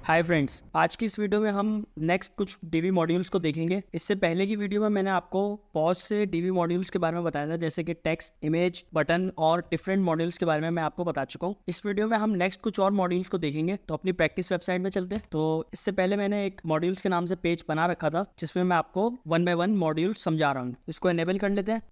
Hi friends, आज की इस वीडियो में हम नेक्स्ट कुछ डीवी मॉड्यूल्स को देखेंगे। इससे पहले की वीडियो में मैंने आपको बहुत से डीवी मॉड्यूल्स के बारे में बताया था, जैसे कि टेक्स्ट, इमेज, बटन और डिफरेंट मॉड्यूल्स के बारे में मैं आपको बता चुका हूँ। इस वीडियो में हम नेक्स्ट कुछ और मॉड्यूल्स को देखेंगे। तो अपनी प्रैक्टिस वेबसाइट में चलते हैं। तो इससे पहले मैंने एक मॉड्यूल्स के नाम से पेज बना रखा था, जिसमें मैं आपको 1 बाय 1 मॉड्यूल समझा रहा हूँ। इसको एनेबल कर लेते हैं।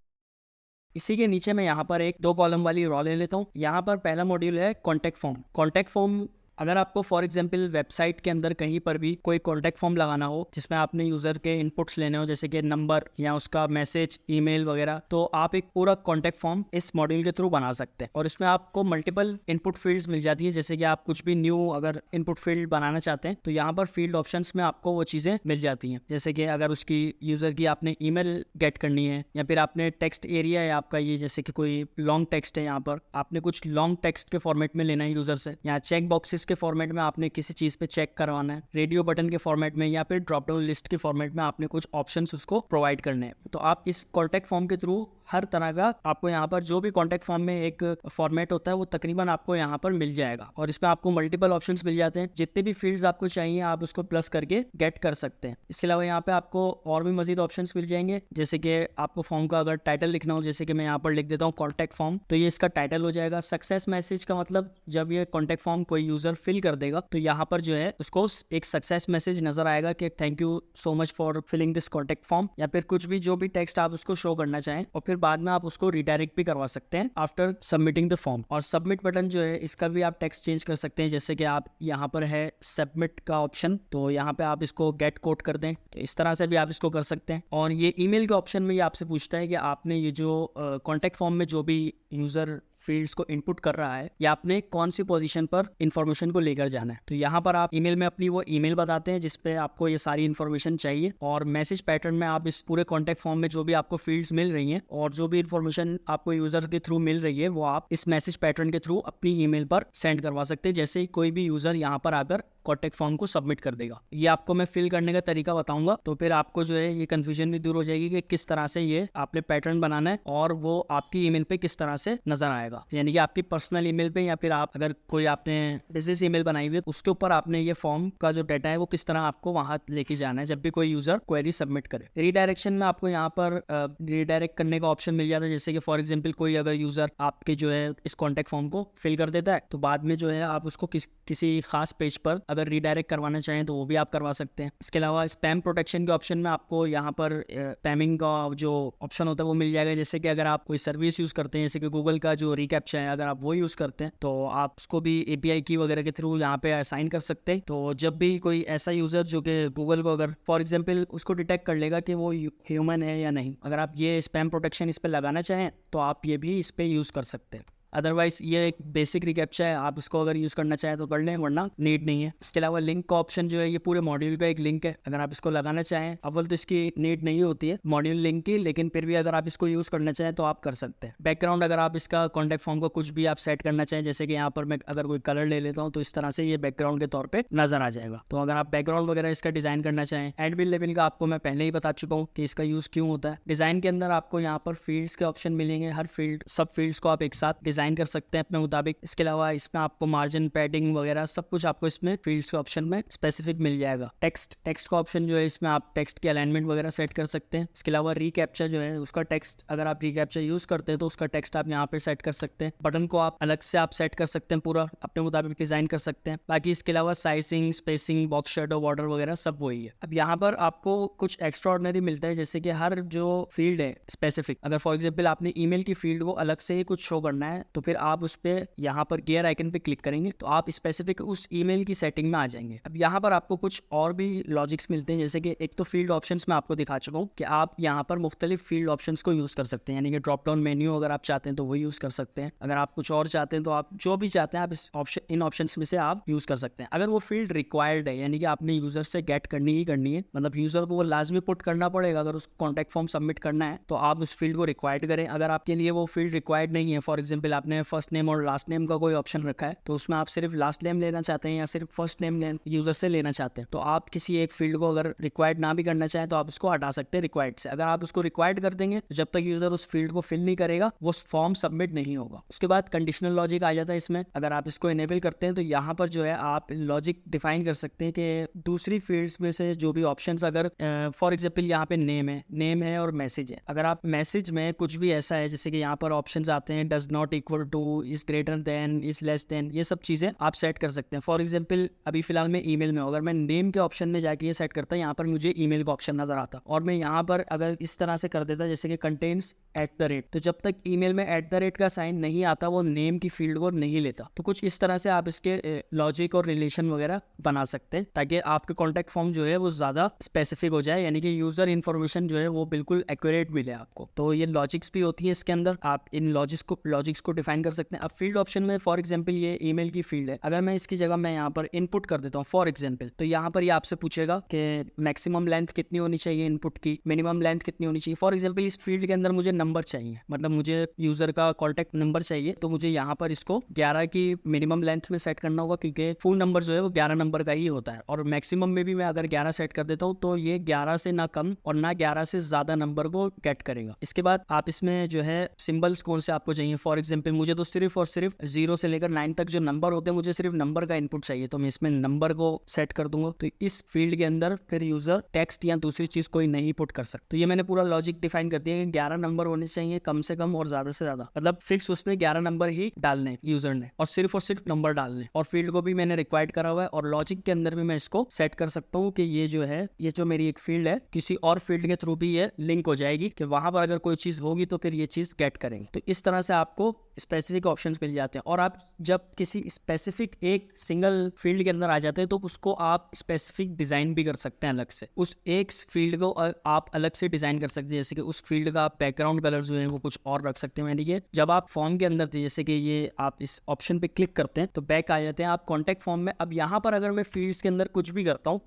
इसी के नीचे मैं यहाँ पर एक 2 कॉलम वाली रॉ ले लेता हूँ। यहाँ पर पहला मॉड्यूल है कॉन्टैक्ट फॉर्म। कॉन्टैक्ट फॉर्म अगर आपको फॉर एग्जांपल वेबसाइट के अंदर कहीं पर भी कोई कॉन्टैक्ट फॉर्म लगाना हो, जिसमें आपने यूज़र के इनपुट्स लेने हो, जैसे कि नंबर या उसका मैसेज, ईमेल वगैरह, तो आप एक पूरा कॉन्टैक्ट फॉर्म इस मॉड्यूल के थ्रू बना सकते हैं। और इसमें आपको मल्टीपल इनपुट फील्ड्स मिल जाती है, जैसे कि आप कुछ भी न्यू अगर इनपुट फील्ड बनाना चाहते हैं तो यहाँ पर फील्ड ऑप्शंस में आपको वो चीज़ें मिल जाती हैं। जैसे कि अगर उसकी यूज़र की आपने ईमेल गेट करनी है, या फिर आपने टेक्स्ट एरिया है आपका, ये जैसे कि कोई लॉन्ग टेक्स्ट है, यहाँ पर आपने कुछ लॉन्ग टेक्स्ट के फॉर्मेट में लेना है यूज़र से, या चेक बॉक्सेस के फॉर्मेट में आपने किसी चीज़ पे चेक करवाना है, रेडियो बटन के फॉर्मेट में, या फिर ड्रॉप डाउन लिस्ट के फॉर्मेट में आपने कुछ ऑप्शंस उसको प्रोवाइड करने हैं। तो आप इस कॉन्टैक्ट फॉर्म के थ्रू हर तरह का आपको यहाँ पर जो भी कॉन्टैक्ट फॉर्म में एक फॉर्मेट होता है वो तकरीबन आपको यहाँ पर मिल जाएगा। और इसमें आपको मल्टीपल ऑप्शंस मिल जाते हैं। जितने भी फील्ड्स आपको चाहिए आप उसको प्लस करके गेट कर सकते हैं। इसके अलावा यहाँ पे आपको और भी मजीद ऑप्शंस मिल जाएंगे, जैसे कि आपको फॉर्म का अगर टाइटल लिखना हो, जैसे कि मैं यहाँ पर लिख देता हूँ कॉन्टैक्ट फॉर्म, तो ये इसका टाइटल हो जाएगा। सक्सेस मैसेज का मतलब जब ये कॉन्टैक्ट फॉर्म कोई यूजर फिल कर देगा तो यहाँ पर जो है उसको एक सक्सेस मैसेज नजर आएगा कि thank you so much for filling this contact form, या फिर कुछ भी जो भी टेक्स्ट आप उसको शो करना चाहें। और फिर बाद में आप उसको रिडायरेक्ट भी करवा सकते हैं आफ्टर सबमिटिंग द फॉर्म। और सबमिट बटन जो है इसका भी आप टेक्स्ट चेंज कर सकते हैं, जैसे कि आप यहाँ पर है सबमिट का ऑप्शन, तो यहाँ पे आप इसको गेट कोड कर दें, तो इस तरह से भी आप इसको कर सकते हैं। और ये ईमेल के ऑप्शन में ये आपसे पूछता है कि आपने ये जो कॉन्टैक्ट फॉर्म में जो भी यूजर फील्ड्स को इनपुट कर रहा है या आपने कौन सी पोजीशन पर इंफॉर्मेशन को लेकर जाना है। तो यहाँ पर आप ईमेल में अपनी वो ईमेल बताते हैं जिसपे आपको ये सारी इन्फॉर्मेशन चाहिए, और मैसेज पैटर्न में आप इस पूरे कॉन्टैक्ट फॉर्म में जो भी आपको फील्ड्स मिल रही हैं और जो भी इन्फॉर्मेशन आपको यूजर के थ्रू मिल रही है वो आप इस मैसेज पैटर्न के थ्रू अपनी ईमेल पर सेंड करवा सकते हैं, जैसे ही कोई भी यूजर यहाँ पर आकर कॉन्टैक्ट फॉर्म को सबमिट कर देगा। ये आपको मैं फिल करने का तरीका बताऊंगा, तो फिर आपको जो है ये कंफ्यूजन भी दूर हो जाएगी कि किस तरह से ये आपने पैटर्न बनाना है और वो आपकी ईमेल पे किस तरह से नजर आएगा। यानी कि आपकी पर्सनल ईमेल पे, या फिर आप अगर कोई आपने बिजनेस ईमेल बनाई हुई है उसके ऊपर आपने ये फॉर्म का जो डाटा है वो किस तरह आपको वहां लेके जाना है जब भी कोई यूजर क्वेरी सबमिट करे। रीडायरेक्शन में आपको यहाँ पर रीडायरेक्ट करने का ऑप्शन मिल जाता है, जैसे कि फॉर एग्जाम्पल कोई अगर यूजर आपके जो है इस कॉन्टैक्ट फॉर्म को फिल कर देता है तो बाद में जो है आप उसको किसी खास पेज पर अगर रीडायरेक्ट करवाना चाहें तो वो भी आप करवा सकते हैं। इसके अलावा स्पैम प्रोटेक्शन के ऑप्शन में आपको यहाँ पर स्पैमिंग का जो ऑप्शन होता है वो मिल जाएगा, जैसे कि अगर आप कोई सर्विस यूज करते हैं, जैसे कि गूगल का जो रिकैप्चा है, अगर आप वो यूज करते हैं तो आप उसको भी एपीआई की वगैरह के थ्रू यहाँ पे असाइन कर सकते हैं। तो जब भी कोई ऐसा यूजर जो कि गूगल को अगर फॉर एग्जाम्पल उसको डिटेक्ट कर लेगा कि वो ह्यूमन है या नहीं, अगर आप ये स्पैम प्रोटेक्शन इस पर लगाना चाहें तो आप ये भी इस पर यूज कर सकते हैं। अदरवाइज ये एक बेसिक रिकैप्चा है, आप इसको अगर यूज़ करना चाहें तो कर लें, वरना नीड नहीं है। इसके अलावा लिंक का ऑप्शन जो है ये पूरे मॉड्यूल का एक लिंक है, अगर आप इसको लगाना चाहें, अव्वल तो इसकी नीड नहीं होती है मॉड्यूल लिंक की, लेकिन फिर भी अगर आप इसको यूज़ करना चाहें तो आप कर सकते हैं। बैकग्राउंड अगर आप इसका कॉन्टैक्ट फॉर्म को कुछ भी आप सेट करना चाहें, जैसे कि यहाँ पर मैं अगर कोई कलर ले लेता हूँ तो इस तरह से ये बैकग्राउंड के तौर पर नजर आ जाएगा। तो अगर आप बैकग्राउंड वगैरह इसका डिज़ाइन करना चाहें, एडविल लेवल का आपको मैं पहले ही बता चुका हूँ कि इसका यूज़ क्यों होता है। डिज़ाइन के अंदर आपको यहाँ पर फील्ड्स के ऑप्शन मिलेंगे, हर फील्ड सब फील्ड्स को आप एक साथ डिज़ाइन कर सकते हैं अपने मुताबिक। इसके अलावा इसमें आपको मार्जिन, पैडिंग वगैरह सब कुछ आपको इसमें फील्ड्स के ऑप्शन में स्पेसिफिक मिल जाएगा। टेक्स्ट का ऑप्शन जो है इसमें आप टेक्स्ट की अलाइनमेंट वगैरह सेट कर सकते हैं। इसके अलावा रीकैप्चा जो है उसका टेक्स्ट, अगर आप रीकैप्चा यूज करते हैं तो उसका टेक्स्ट आप यहाँ पे सेट कर सकते हैं। बटन को आप अलग से आप सेट कर सकते हैं, पूरा अपने मुताबिक डिजाइन कर सकते हैं। बाकी इसके अलावा sizing, spacing, box shadow, border वगैरह सब वही है। अब यहाँ पर आपको कुछ एक्स्ट्रा ऑर्डिनरी मिलता है, जैसे कि हर जो फील्ड है स्पेसिफिक, अगर फॉर एग्जाम्पल आपने ईमेल की फील्ड को अलग से ही कुछ शो करना है तो फिर आप उस पर यहाँ पर गियर आइकन पे क्लिक करेंगे तो आप स्पेसिफिक उस ईमेल की सेटिंग में आ जाएंगे। अब यहाँ पर आपको कुछ और भी लॉजिक्स मिलते हैं, जैसे कि एक तो फील्ड ऑप्शंस में आपको दिखा चुका हूँ कि आप यहाँ पर मुख्तलिफ फील्ड ऑप्शंस को यूज कर सकते हैं, यानी कि ड्रॉप डाउन मेन्यू अगर आप चाहते हैं तो वो यूज कर सकते हैं। अगर आप कुछ और चाहते हैं तो आप जो भी चाहते हैं आप इस ऑप्शन, इन ऑप्शंस में से आप यूज कर सकते हैं। अगर वो फील्ड रिक्वायर्ड है, यानी कि आपने यूजर से गेट करनी ही करनी है, मतलब यूजर को वो लाजमी पुट करना पड़ेगा अगर उसको कॉन्टैक्ट फॉर्म सबमिट करना है, तो आप उस फील्ड को रिक्वायर्ड करें। अगर आपके लिए वो फील्ड रिक्वायर्ड नहीं है, फॉर एग्जाम्पल आपने फर्स्ट नेम और लास्ट नेम का कोई ऑप्शन रखा है, तो उसमें आप सिर्फ लास्ट नेम लेना चाहते हैं या सिर्फ फर्स्ट नेम यूजर से लेना चाहते हैं, तो आप किसी एक फील्ड को अगर रिक्वायर्ड ना भी करना चाहें तो आप उसको हटा सकते हैं रिक्वायर्ड से। अगर आप उसको रिक्वायर्ड कर देंगे तो जब तक यूजर उस फील्ड को फिल नहीं करेगा वो फॉर्म सबमिट नहीं होगा। उसके बाद कंडीशनल लॉजिक आ जाता है इसमें। अगर आप इसको इनेबल करते हैं तो यहाँ पर जो है आप लॉजिक डिफाइन कर सकते हैं कि दूसरी फील्ड्स में से जो भी ऑप्शंस, अगर फॉर एग्जांपल यहाँ पे नेम है और मैसेज है, अगर आप मैसेज में कुछ भी ऐसा है जैसे कि यहाँ पर ऑप्शंस आते हैं does not equal to, is greater than, is less than, ये सब चीजें आप सेट कर सकते हैं। फॉर एग्जांपल अभी फिलहाल मैं ईमेल में, अगर मैं नेम के ऑप्शन में जाके ये सेट करता, यहाँ पर मुझे ईमेल का ऑप्शन नजर आता और मैं यहाँ पर अगर इस तरह से कर देता जैसे कि कंटेन्स @, तो जब तक ईमेल में @ का साइन नहीं आता वो नेम की फील्ड को नहीं लेता। तो कुछ इस तरह से आप इसके लॉजिक और रिलेशन वगैरह बना सकते हैं ताकि आपके कॉन्टैक्ट फॉर्म जो है वो ज्यादा स्पेसिफिक हो जाए, यानी कि यूजर इन्फॉर्मेशन जो है वो बिल्कुल एक्यूरेट मिले आपको। तो ये लॉजिक्स भी होती है इसके अंदर, आप इन लॉजिक्स को डिफाइन कर सकते हैं। अब फील्ड ऑप्शन में फॉर एग्जांपल ये ईमेल की फील्ड है, अगर मैं इसकी जगह मैं यहाँ पर इनपुट कर देता हूँ फॉर एग्जांपल, तो यहाँ पर ये आपसे पूछेगा कि मैक्सिमम लेंथ कितनी होनी चाहिए इनपुट की, मिनिमम लेंथ कितनी होनी चाहिए। फॉर एग्जांपल इस फील्ड के अंदर मुझे नंबर चाहिए, मतलब मुझे यूजर का कॉन्टैक्ट नंबर चाहिए, तो मुझे यहाँ पर इसको 11 की मिनिमम लेंथ में सेट करना होगा क्योंकि फुल नंबर जो है वो 11 नंबर का ही होता है, और मैक्सिमम में भी मैं अगर 11 सेट कर देता हूँ तो ये 11 से ना कम और ना 11 से ज्यादा नंबर को गेट करेगा। इसके बाद आप इसमें जो है सिंबल्स कौन से आपको चाहिए, फॉर एग्जांपल मुझे तो सिर्फ और सिर्फ 0 से लेकर 9 तक जो नंबर होते हैं मुझे सिर्फ नंबर का इनपुट चाहिए, तो मैं इसमें नंबर को सेट कर दूंगा। तो इस फील्ड के अंदर फिर यूजर टेक्स्ट या दूसरी चीज कोई नहीं पुट कर सकता। तो ये मैंने पूरा लॉजिक डिफाइन कर दिया कि 11 नंबर होने चाहिए कम से कम और ज्यादा से ज्यादा, मतलब फिक्स उसने 11 नंबर ही डालने यूजर ने और सिर्फ नंबर डालने, और फील्ड को भी मैंने रिक्वायर्ड करा हुआ है और लॉजिक के अंदर भी मैं इसको सेट कर सकता हूँ कि ये जो है ये जो मेरी एक फील्ड है किसी और फील्ड के थ्रू भी ये लिंक हो जाएगी कि वहां पर अगर कोई चीज होगी तो फिर ये चीज गेट करेंगे। तो इस तरह से आपको स्पेसिफिक ऑप्शंस मिल जाते हैं, और आप जब किसी स्पेसिफिक एक सिंगल फील्ड के अंदर आ जाते हैं तो उसको आप स्पेसिफिक डिजाइन भी कर सकते हैं अलग से, उस एक फील्ड को आप अलग से डिजाइन कर सकते हैं। जैसे कि उस फील्ड का बैकग्राउंड कलर जो है वो कुछ और रख सकते हैं, यानी कि जब आप फॉर्म के अंदर थे जैसे कि ये आप इस ऑप्शन पे क्लिक करते हैं तो बैक आ जाते हैं आप कॉन्टैक्ट फॉर्म में। अब यहाँ पर अगर मैं फील्ड्स के अंदर कुछ भी करता हूँ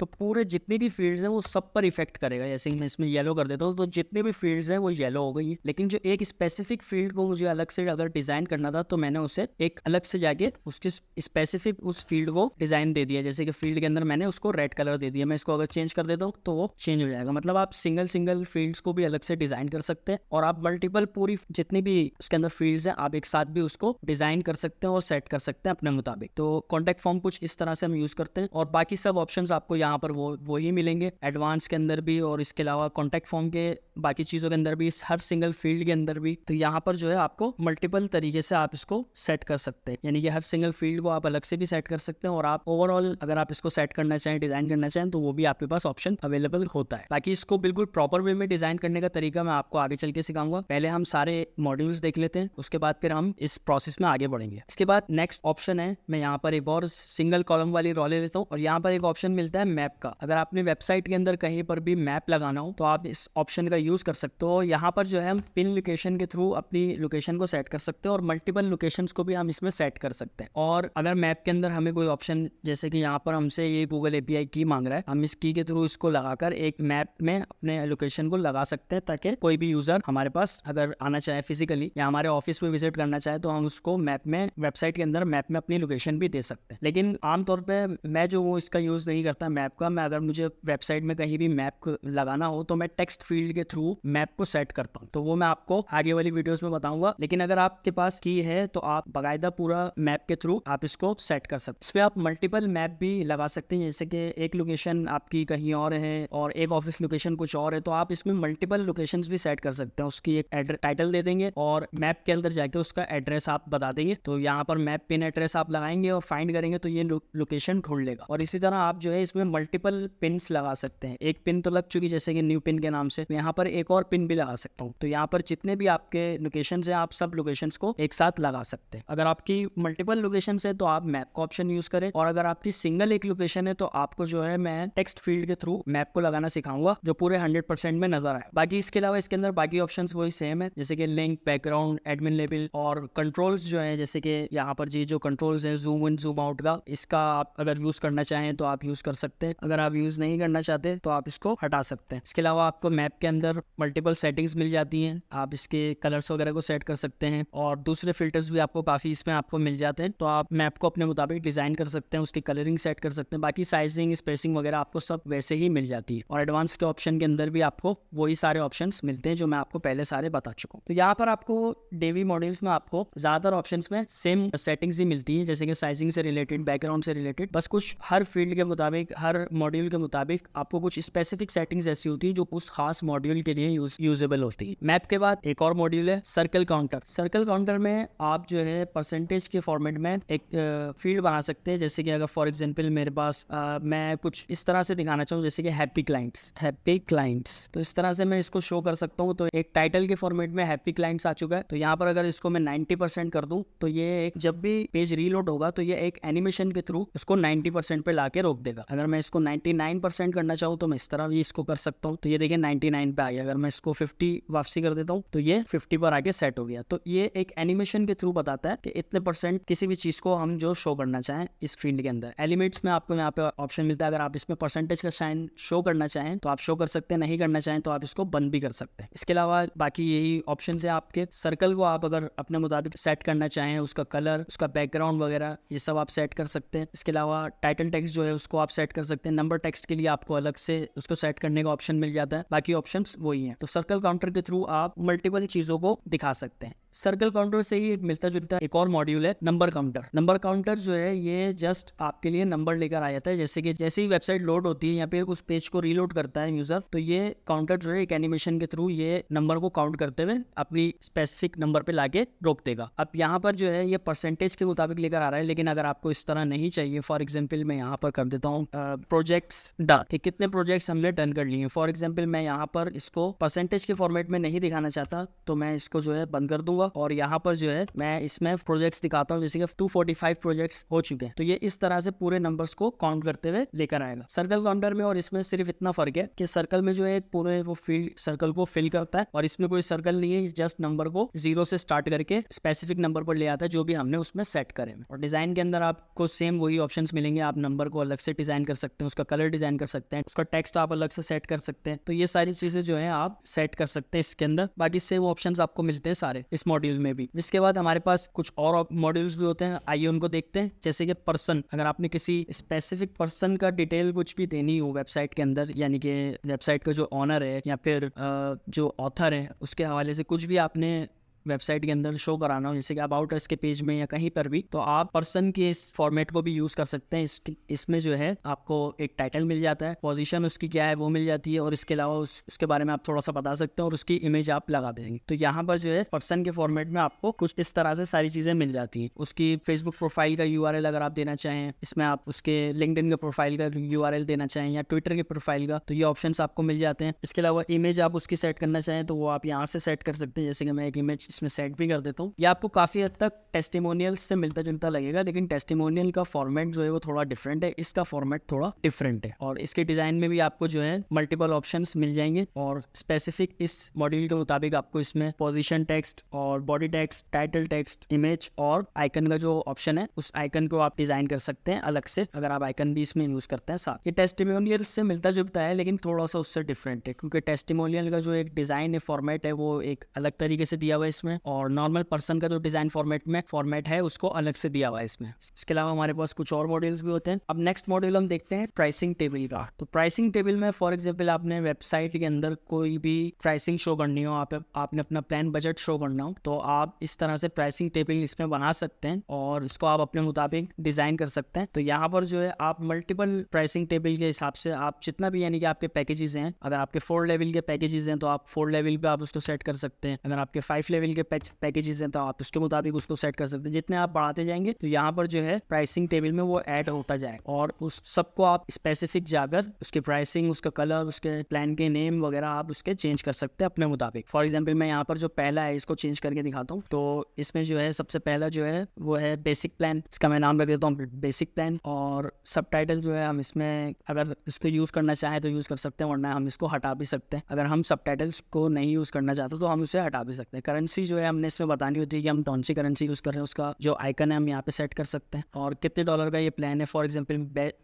तो पूरे जितनी भी फील्ड्स हैं वो सब पर इफेक्ट करेगा। जैसे मैं इसमें येलो कर देता हूँ तो जितने भी फील्ड्स हैं वो येलो हो गई है, लेकिन जो एक स्पेसिफिक फील्ड को मुझे अलग से अगर डिजाइन करना था तो मैंने उसे एक अलग से जाके उसके स्पेसिफिक उस फील्ड को डिजाइन दे दिया। जैसे कि फील्ड के अंदर मैंने उसको रेड कलर दे दिया, मैं इसको अगर चेंज कर देता हूँ तो वो चेंज हो जाएगा। मतलब आप सिंगल फील्ड्स को भी अलग से डिजाइन कर सकते हैं और आप मल्टीपल पूरी जितनी भी उसके अंदर फील्ड्स हैं आप एक साथ भी उसको डिजाइन कर सकते हैं और सेट कर सकते हैं अपने मुताबिक। तो कॉन्टैक्ट फॉर्म कुछ इस तरह से हम यूज करते हैं, और बाकी सब ऑप्शंस आपको यहाँ पर वो मिलेंगे एडवांस के अंदर भी, और इसके अलावा कॉन्टैक्ट फॉर्म के बाकी चीजों के अंदर भी, हर सिंगल फील्ड के अंदर भी। तो यहाँ पर जो है आपको मल्टीपल तरीके से आप इसको सेट कर सकते हैं, यानी कि हर सिंगल फील्ड को आप अलग से भी सेट कर सकते हैं, और आप ओवरऑल अगर आप इसको सेट करना चाहें, डिजाइन करना चाहें तो वो भी आपके पास ऑप्शन अवेलेबल होता है। बाकी इसको बिल्कुल प्रॉपर वे में डिजाइन करने का तरीका मैं आपको आगे चल के सिखाऊंगा। पहले हम सारे मॉड्यूल्स देख लेते हैं, उसके बाद फिर हम इस प्रोसेस में आगे बढ़ेंगे। इसके बाद नेक्स्ट ऑप्शन है, मैं यहाँ पर एक और सिंगल कॉलम वाली रॉ ले लेता हूँ, और यहाँ पर एक ऑप्शन मिलता है मैप का। अगर आपने वेबसाइट के अंदर कहीं पर भी मैप लगाना हो तो आप इस ऑप्शन का यूज कर सकते हो। यहाँ पर जो है हम पिन लोकेशन के थ्रू अपनी लोकेशन को सेट कर सकते हैं, और मल्टीपल लोकेशंस को भी हम इसमें सेट कर सकते हैं। और अगर मैप के अंदर हमें कोई ऑप्शन, जैसे कि यहाँ पर हमसे ये गूगल API की मांग रहा है, हम इस की के थ्रू इसको लगाकर एक मैप में अपने लोकेशन को लगा सकते हैं, ताकि कोई भी यूजर हमारे पास अगर आना चाहे फिजिकली या हमारे ऑफिस में विजिट करना चाहे तो हम उसको मैप में, वेबसाइट के अंदर मैप में अपनी लोकेशन भी दे सकते हैं। लेकिन आमतौर पर मैं जो इसका यूज नहीं करता मैप का, मैं अगर मुझे वेबसाइट में कहीं भी मैप लगाना हो तो मैं टेक्स्ट फील्ड के थ्रू मैप को सेट करता हूँ, तो वो मैं आपको आगे वाली वीडियोस में बताऊंगा। लेकिन अगर आपके पास की है तो आप बाकायदा पूरा मैप के थ्रू आप इसको सेट कर सकते हैं। इसमें आप मल्टीपल मैप भी लगा सकते हैं, जैसे कि एक लोकेशन आपकी कहीं और है और एक ऑफिस लोकेशन कुछ और है, तो आप इसमें मल्टीपल लोकेशंस भी सेट कर सकते हैं। उसकी एक टाइटल दे देंगे और मैप के अंदर जाके उसका एड्रेस आप बता देंगे, तो यहाँ पर मैप पिन एड्रेस आप लगाएंगे और फाइंड करेंगे तो ये लोकेशन ढूंढ लेगा। और इसी तरह आप जो है इसमें मल्टीपल पिन्स लगा सकते हैं। एक पिन तो लग चुकी जैसे कि न्यू पिन के नाम से, यहाँ पर एक और पिन भी लगा सकता हूँ। तो यहाँ पर जितने भी आपके लोकेशंस हैं आप सब लोकेशंस को एक साथ लगा सकते हैं। अगर आपकी मल्टीपल लोकेशंस है तो आप मैप का ऑप्शन यूज करें, और अगर आपकी सिंगल एक लोकेशन है तो आपको जो है मैं टेक्स्ट फील्ड के थ्रू मैप को लगाना सिखाऊंगा जो पूरे 100% में नजर आए। बाकी इसके अलावा इसके अंदर बाकी ऑप्शंस वही सेम है, जैसे कि लिंक, बैकग्राउंड, एडमिन लेबल और कंट्रोल्स जो है, जैसे कि यहाँ पर जी जो कंट्रोल्स है जूम इन जूम आउट का, इसका आप अगर यूज करना चाहें तो आप यूज कर सकते सकते हैं। अगर आप यूज़ नहीं करना चाहते तो आप इसको हटा सकते हैं। इसके अलावा आपको मैप के अंदर मल्टीपल सेटिंग्स मिल जाती हैं, आप इसके कलर्स वगैरह को सेट कर सकते हैं और दूसरे फिल्टर्स भी आपको काफ़ी इसमें आपको मिल जाते हैं। तो आप मैप को अपने मुताबिक डिज़ाइन कर सकते हैं, उसकी कलरिंग सेट कर सकते हैं, बाकी साइजिंग स्पेसिंग वगैरह आपको सब वैसे ही मिल जाती है। और एडवांस के ऑप्शन के अंदर भी आपको वही सारे ऑप्शंस मिलते हैं जो मैं आपको पहले सारे बता चुका हूँ। तो यहाँ पर आपको डेवी मॉड्यूल्स में आपको ज़्यादातर ऑप्शंस में सेम सेटिंग्स ही मिलती है, जैसे कि साइजिंग से रिलेटेड, बैकग्राउंड से रिलेटेड, बस कुछ हर फील्ड के मुताबिक, हर मॉड्यूल के मुताबिक आपको कुछ स्पेसिफिक सेटिंग्स ऐसी होती है जो उस खास मॉड्यूल के लिए यूजेबल होती है। मैप के बाद एक और मॉड्यूल है सर्कल काउंटर। सर्कल काउंटर में आप जो है परसेंटेज के फॉर्मेट में एक फील्ड बना सकते हैं, जैसे कि अगर फॉर एग्जांपल मेरे पास मैं कुछ इस तरह से दिखाना चाहूँ, जैसे कि हैप्पी क्लाइंट्स, तो इस तरह से मैं इसको शो कर सकता हूँ। तो एक टाइटल के फॉर्मेट में हैप्पी क्लाइंट्स आ चुका है। तो यहाँ पर अगर इसको मैं 90% कर दूं तो ये एक जब भी पेज रीलोड होगा तो ये एक एनिमेशन के थ्रू उसको 90% पे लाके रोक देगा। अगर मैं इसको 99% करना चाहूँ तो मैं इस तरह भी इसको कर सकता हूँ। तो ये देखिए 99 पे आ गया। अगर मैं इसको 50 वापसी कर देता हूँ तो ये 50 पर आके सेट हो गया। तो ये एक एनिमेशन के थ्रू बताता है कि इतने % किसी भी चीज को हम जो शो करना चाहें इस फील्ड के अंदर। एलिमेंट्स में आपको यहाँ पे ऑप्शन मिलता है, अगर आप इसमें परसेंटेज का साइन शो करना चाहें तो आप शो कर सकते हैं, नहीं करना चाहें तो आप इसको बंद भी कर सकते हैं। इसके अलावा बाकी यही ऑप्शन है आपके। सर्कल को आप अगर अपने मुताबिक सेट करना चाहें, उसका कलर, उसका बैकग्राउंड वगैरह ये सब आप सेट कर सकते हैं। इसके अलावा टाइटल टेक्स्ट जो है उसको आप सेट कर सकते हैं। नंबर टेक्स्ट के लिए आपको अलग से उसको सेट करने का ऑप्शन मिल जाता है, बाकी ऑप्शंस वही हैं। तो सर्कल काउंटर के थ्रू आप मल्टीपल चीजों को दिखा सकते हैं। सर्कल काउंटर से ही मिलता जुलता एक और मॉड्यूल है नंबर काउंटर। नंबर काउंटर जो है ये जस्ट आपके लिए नंबर लेकर आ जाता है, जैसे कि जैसे ही वेबसाइट लोड होती है या फिर उस पेज को रीलोड करता है यूजर, तो ये काउंटर जो है एक एनिमेशन के थ्रू ये नंबर को काउंट करते हुए अपनी स्पेसिफिक नंबर पे लाके रोक देगा। अब यहाँ पर जो है ये परसेंटेज के मुताबिक लेकर आ रहा है, लेकिन अगर आपको इस तरह नहीं चाहिए, फॉर एग्जाम्पल मैं यहाँ पर कर देता हूँ प्रोजेक्ट्स डन, कि कितने प्रोजेक्ट्स हमने डन कर लिए। फॉर एग्जाम्पल मैं यहाँ पर इसको परसेंटेज के फॉर्मेट में नहीं दिखाना चाहता तो मैं इसको जो है बंद कर दूंगा और यहाँ पर जो है मैं इसमें प्रोजेक्ट्स दिखाता हूँ, जैसे कि 245 प्रोजेक्ट्स हो चुके हैं। तो ये इस तरह से पूरे नंबर्स को काउंट करते हुए लेकर आएगा सर्कल काउंटर में। और इसमें सिर्फ इतना फर्क है कि सर्कल में जो है पूरे वो फील्ड सर्कल को फिल करता है और इसमें कोई सर्कल नहीं है, जस्ट नंबर को 0 से स्टार्ट करके स्पेसिफिक नंबर पर ले आता है जो भी हमने उसमें सेट करे। और डिजाइन के अंदर आपको सेम वही ऑप्शंस मिलेंगे। आप नंबर को अलग से डिजाइन कर सकते हैं, उसका कलर डिजाइन कर सकते हैं, उसका टेक्स्ट आप अलग से सेट कर सकते हैं। तो ये सारी चीजें जो है आप सेट कर सकते हैं इसके अंदर। बाकी सेम ऑप्शंस आपको मिलते हैं सारे इस मॉड्यूल में भी। इसके बाद हमारे पास कुछ और मॉड्यूल्स भी होते हैं, आइए उनको देखते हैं। जैसे कि पर्सन, अगर आपने किसी स्पेसिफिक पर्सन का डिटेल कुछ भी देनी हो वेबसाइट के अंदर, यानी कि वेबसाइट का जो ऑनर है या फिर जो ऑथर है उसके हवाले से कुछ भी आपने वेबसाइट के अंदर शो कराना हो, जैसे कि अबाउट अस के पेज में या कहीं पर भी, तो आप पर्सन के इस फॉर्मेट को भी यूज कर सकते हैं। इसमें जो है आपको एक टाइटल मिल जाता है, पोजीशन उसकी क्या है वो मिल जाती है और इसके अलावा उसके बारे में आप थोड़ा सा बता सकते हैं और उसकी इमेज आप लगा देंगे। तो यहाँ पर जो है पर्सन के फॉर्मेट में आपको कुछ इस तरह से सारी चीजें मिल जाती हैं। उसकी फेसबुक प्रोफाइल का URL अगर आप देना चाहें, इसमें आप उसके लिंक्डइन के प्रोफाइल का URL देना चाहें या ट्विटर के प्रोफाइल का, तो ये ऑप्शंस आपको मिल जाते हैं। इसके अलावा इमेज आप उसकी सेट करना चाहें तो वो आप यहाँ से सेट कर सकते हैं, जैसे कि मैं एक इमेज इसमें सेट भी कर देता हूँ। ये आपको काफी हद तक टेस्टिमोनियल्स से मिलता जुलता लगेगा, लेकिन टेस्टिमोनियल का फॉर्मेट जो है वो थोड़ा डिफरेंट है, इसका फॉर्मेट थोड़ा डिफरेंट है। और इसके डिजाइन में भी आपको जो है मल्टीपल ऑप्शंस मिल जाएंगे और स्पेसिफिक इस मॉड्यूल के मुताबिक आपको इसमें पोजीशन टेक्स्ट और body text, title text, image और आइकन का जो ऑप्शन है उस आइकन को आप डिजाइन कर सकते हैं अलग से, अगर आप आइकन भी इसमें यूज करते हैं साथ। ये टेस्टिमोनियल से मिलता जुलता है लेकिन थोड़ा सा उससे डिफरेंट है, क्योंकि टेस्टिमोनियल का जो एक डिजाइन है, फॉर्मेट है, वो एक अलग तरीके से दिया हुआ है इसमें, और नॉर्मल पर्सन का जो डिजाइन फॉर्मेट है उसको अलग से दिया हुआ है इसमें। इसके अलावा हमारे पास कुछ और मॉड्यूल्स भी होते हैं। अब नेक्स्ट मॉड्यूल हम देखते हैं प्राइसिंग टेबल का। तो प्राइसिंग टेबल में फॉर एग्जांपल आपने वेबसाइट के अंदर कोई भी प्राइसिंग शो करनी हो, आपने अपना प्लान बजट शो करना हो, तो आप इस तरह से प्राइसिंग टेबल इसमें बना सकते हैं और इसको आप अपने मुताबिक डिजाइन कर सकते हैं। तो यहाँ पर जो है आप मल्टीपल प्राइसिंग टेबल के हिसाब से आप जितना भी, यानी कि आपके पैकेजेस हैं, अगर आपके 4 लेवल के पैकेजेस हैं तो आप 4 लेवल पे आप उसको सेट कर सकते हैं। अगर आपके 5 लेवल के पैकेजेस हैं तो आप उसके मुताबिक उसको सेट कर सकते हैं। जितने आप बढ़ाते जाएंगे तो यहाँ पर जो है प्राइसिंग टेबल में वो ऐड होता जाए और उस सबको आप स्पेसिफिक जाकर उसकी प्राइसिंग, उसका कलर, उसके प्लान के नेम वगैरह आप उसके चेंज कर सकते हैं अपने मुताबिक। फॉर एग्जाम्पल मैं यहाँ पर जो पहला है इसको चेंज करके दिखाता हूँ। तो इसमें जो है सबसे पहला जो है वो है बेसिक प्लान, इसका मैं नाम रख देता हूँ बेसिक प्लान। और सब टाइटल जो है हम इसमें अगर इसको यूज करना चाहें तो यूज कर सकते हैं, वरना हम इसको हटा भी सकते हैं। अगर हम सब टाइटल्स को नहीं यूज करना चाहते तो हम उसे हटा भी सकते हैं। करेंसी करेंसी जो है हमने इसमें बतानी होती है कि हम कौन सी करेंसी यूज़ कर रहे हैं, उसका जो आइकन है हम यहाँ पे सेट कर सकते हैं। और कितने डॉलर का ये प्लान है, फॉर एग्जांपल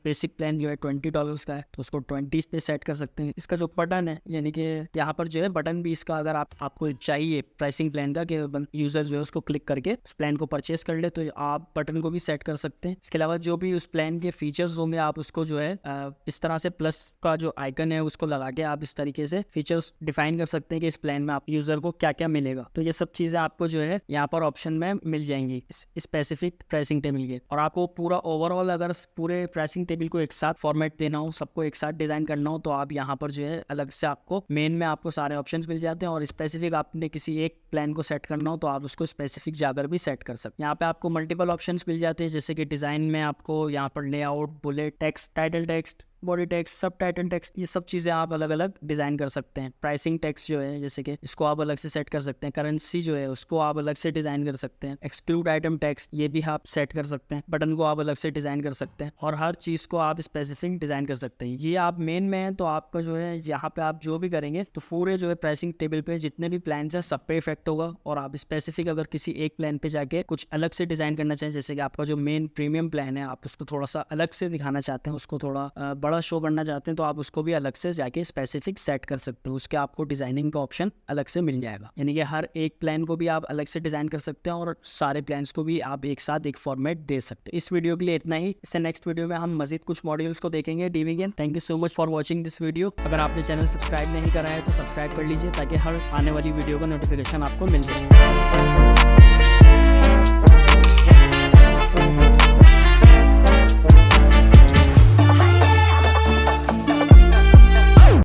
बेसिक प्लान जो है $20 का है तो उसको 20 पे सेट कर सकते हैं। इसका जो बटन है यानी कि यहाँ पर जो है बटन भी इसका अगर आपको चाहिए प्राइसिंग प्लान का कि यूज़र जो है उसको क्लिक करके उस प्लान को परचेस कर ले तो आप बटन को भी सेट कर सकते हैं। इसके अलावा जो भी उस प्लान के फीचर्स होंगे आप उसको जो है इस तरह से प्लस का जो आइकन है उसको लगा के आप इस तरीके से फीचर्स डिफाइन कर सकते हैं कि इस प्लान में आप यूज़र को क्या क्या मिलेगा। तो ये सब चीज़ें आपको जो है यहाँ पर ऑप्शन में मिल जाएंगी स्पेसिफिक प्राइसिंग टेबल के। और आपको पूरा ओवरऑल अगर पूरे प्राइसिंग टेबल को एक साथ फॉर्मेट देना हो, सबको एक साथ डिजाइन करना हो तो आप यहाँ पर जो है अलग से आपको मेन में आपको सारे ऑप्शंस मिल जाते हैं। और स्पेसिफिक आपने किसी एक प्लान को सेट करना हो तो आप उसको स्पेसिफिक जाकर भी सेट कर सकते हैं। यहाँ पे आपको मल्टीपल ऑप्शंस मिल जाते हैं जैसे कि डिजाइन में आपको यहाँ पर layout, bullet text, title text, body text, सब टाइटल टेक्स्ट, ये सब चीज़ें आप अलग अलग डिज़ाइन कर सकते हैं। प्राइसिंग टेक्स्ट जो है जैसे कि इसको आप अलग से सेट कर सकते हैं। करेंसी जो है उसको आप अलग से डिज़ाइन कर सकते हैं। एक्सक्लूड आइटम टेक्स्ट ये भी आप सेट कर सकते हैं। बटन को आप अलग से डिज़ाइन कर सकते हैं और हर चीज़ को आप स्पेसिफिक डिज़ाइन कर सकते हैं। ये आप मेन में है तो आपका जो है यहाँ पे आप जो भी करेंगे तो पूरे जो है प्राइसिंग टेबल पे जितने भी प्लान हैं सब पे इफेक्ट होगा। और आप स्पेसिफिक अगर किसी एक प्लान पे जाके कुछ अलग से डिज़ाइन करना चाहें, जैसे कि आपका जो मेन प्रीमियम प्लान है आप उसको थोड़ा सा अलग से दिखाना चाहते हैं, उसको थोड़ा बड़ा शो करना चाहते हैं तो आप उसको भी अलग से जाके स्पेसिफिक सेट कर सकते हो। उसके आपको डिजाइनिंग का ऑप्शन अलग से मिल जाएगा, यानी कि हर एक प्लान को भी आप अलग से डिजाइन कर सकते हैं और सारे प्लान्स को भी आप एक साथ एक फॉर्मेट दे सकते हैं। इस वीडियो के लिए इतना ही। इससे नेक्स्ट वीडियो में हम मजीद कुछ मॉड्यूल्स को देखेंगे डीवी के। Thank you so much for watching this video. अगर आपने चैनल सब्सक्राइब नहीं करा है तो सब्सक्राइब कर लीजिए ताकि हर आने वाली वीडियो का नोटिफिकेशन आपको मिल जाए।